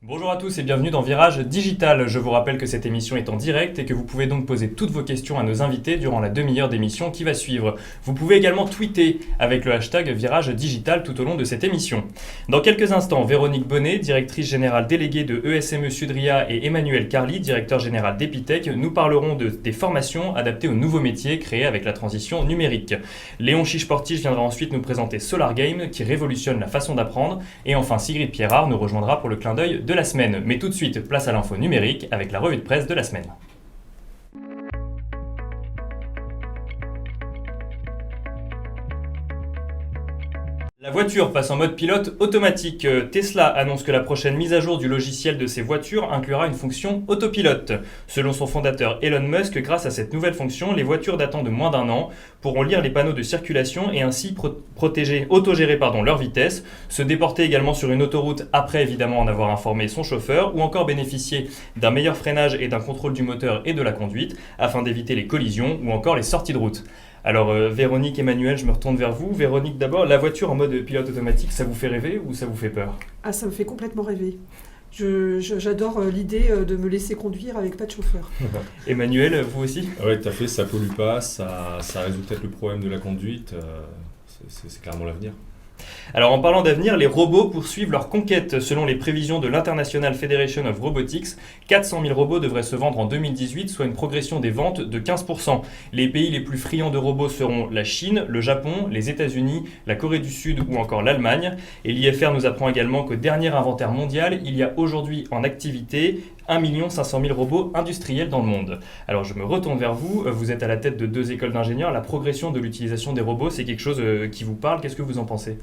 Bonjour à tous et bienvenue dans Virage Digital. Je vous rappelle que cette émission est en direct et que vous pouvez donc poser toutes vos questions à nos invités durant la demi-heure d'émission qui va suivre. Vous pouvez également tweeter avec le hashtag Virage Digital tout au long de cette émission. Dans quelques instants, Véronique Bonnet, directrice générale déléguée de ESME Sudria, et Emmanuel Carly, directeur général d'Epitech, nous parleront des formations adaptées aux nouveaux métiers créés avec la transition numérique. Léon Chiche-Portige viendra ensuite nous présenter Solar Game qui révolutionne la façon d'apprendre. Et enfin, Sigrid Pierrard nous rejoindra pour le clin d'œil de la semaine. Mais tout de suite, place à l'info numérique avec la revue de presse de la semaine. La voiture passe en mode pilote automatique. Tesla annonce que la prochaine mise à jour du logiciel de ses voitures inclura une fonction autopilote. Selon son fondateur Elon Musk, grâce à cette nouvelle fonction, les voitures datant de moins d'un an pourront lire les panneaux de circulation et ainsi autogérer leur vitesse, se déporter également sur une autoroute après évidemment en avoir informé son chauffeur, ou encore bénéficier d'un meilleur freinage et d'un contrôle du moteur et de la conduite afin d'éviter les collisions ou encore les sorties de route. Alors Véronique, Emmanuel, je me retourne vers vous. Véronique d'abord, la voiture en mode pilote automatique, ça vous fait rêver ou ça vous fait peur ? Ah, ça me fait complètement rêver. J'adore l'idée de me laisser conduire avec pas de chauffeur. Emmanuel, vous aussi ? Oui, tout à fait, ça pollue pas, ça résout peut-être le problème de la conduite, c'est clairement l'avenir. Alors en parlant d'avenir, les robots poursuivent leur conquête. Selon les prévisions de l'International Federation of Robotics, 400 000 robots devraient se vendre en 2018, soit une progression des ventes de 15%. Les pays les plus friands de robots seront la Chine, le Japon, les États-Unis, la Corée du Sud ou encore l'Allemagne. Et l'IFR nous apprend également qu'au dernier inventaire mondial, il y a aujourd'hui en activité 1 500 000 robots industriels dans le monde. Alors je me retourne vers vous, vous êtes à la tête de 2 écoles d'ingénieurs, la progression de l'utilisation des robots, c'est quelque chose qui vous parle, qu'est-ce que vous en pensez ?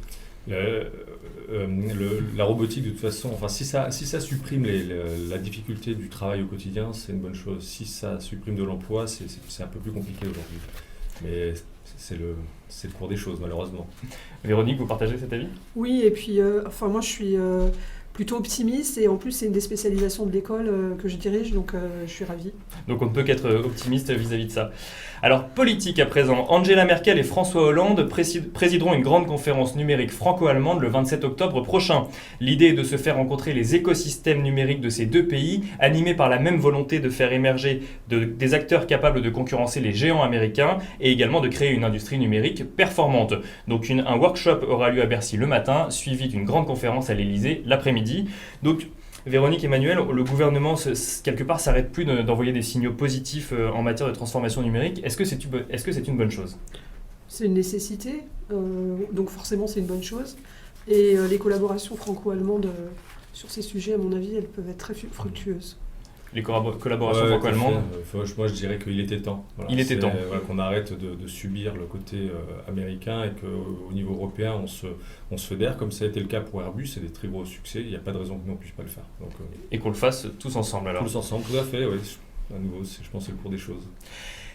La robotique, de toute façon, enfin, si ça supprime la difficulté du travail au quotidien, c'est une bonne chose. Si ça supprime de l'emploi, c'est un peu plus compliqué aujourd'hui. Mais c'est le cours des choses, malheureusement. Véronique, vous partagez cet avis ? Oui, et puis moi je suis plutôt optimiste et en plus c'est une des spécialisations de l'école que je dirige, donc je suis ravie. Donc on ne peut qu'être optimiste vis-à-vis de ça. Alors politique à présent, Angela Merkel et François Hollande présideront une grande conférence numérique franco-allemande le 27 octobre prochain. L'idée est de se faire rencontrer les écosystèmes numériques de ces deux pays, animés par la même volonté de faire émerger des acteurs capables de concurrencer les géants américains et également de créer une industrie numérique performante. Donc un workshop aura lieu à Bercy le matin, suivi d'une grande conférence à l'Elysée l'après-midi. Donc Véronique, Emmanuel, le gouvernement, quelque part, s'arrête plus d'envoyer des signaux positifs en matière de transformation numérique. Est-ce que c'est une bonne chose ? C'est une nécessité, donc forcément c'est une bonne chose. Et les collaborations franco-allemandes sur ces sujets, à mon avis, elles peuvent être très fructueuses. Les collaborations franco-allemandes ? Moi, je dirais qu'il était temps. Voilà, il était temps. Voilà, qu'on arrête de subir le côté américain et qu'au niveau européen, on se fédère, comme ça a été le cas pour Airbus, c'est des très gros succès. Il n'y a pas de raison que nous ne puissions pas le faire. Donc, et qu'on le fasse tous ensemble alors ? Tous ensemble, tout à fait, oui. À nouveau, je pense que c'est le cours des choses.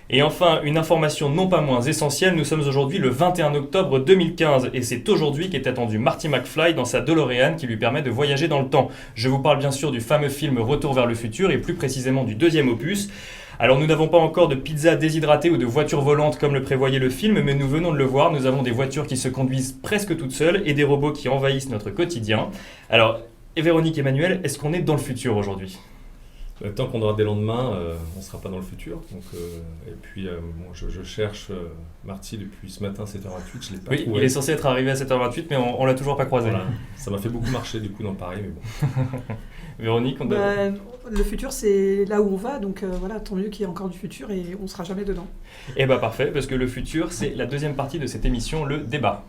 Et enfin, une information non pas moins essentielle, nous sommes aujourd'hui le 21 octobre 2015 et c'est aujourd'hui qu'est attendu Marty McFly dans sa DeLorean qui lui permet de voyager dans le temps. Je vous parle bien sûr du fameux film Retour vers le futur et plus précisément du deuxième opus. Alors nous n'avons pas encore de pizza déshydratée ou de voiture volante comme le prévoyait le film, mais nous venons de le voir, nous avons des voitures qui se conduisent presque toutes seules et des robots qui envahissent notre quotidien. Alors, Véronique, Emmanuel, est-ce qu'on est dans le futur aujourd'hui ? Tant qu'on aura des lendemains, on ne sera pas dans le futur. Donc, et puis, je cherche Marty depuis ce matin, 7h28, je ne l'ai pas trouvé. Il est censé être arrivé à 7h28, mais on ne l'a toujours pas croisé. Voilà. Ça m'a fait beaucoup marcher du coup dans Paris, mais bon. Véronique, le futur, c'est là où on va, donc voilà, tant mieux qu'il y ait encore du futur et on ne sera jamais dedans. Eh bien parfait, parce que le futur, c'est la deuxième partie de cette émission, le débat.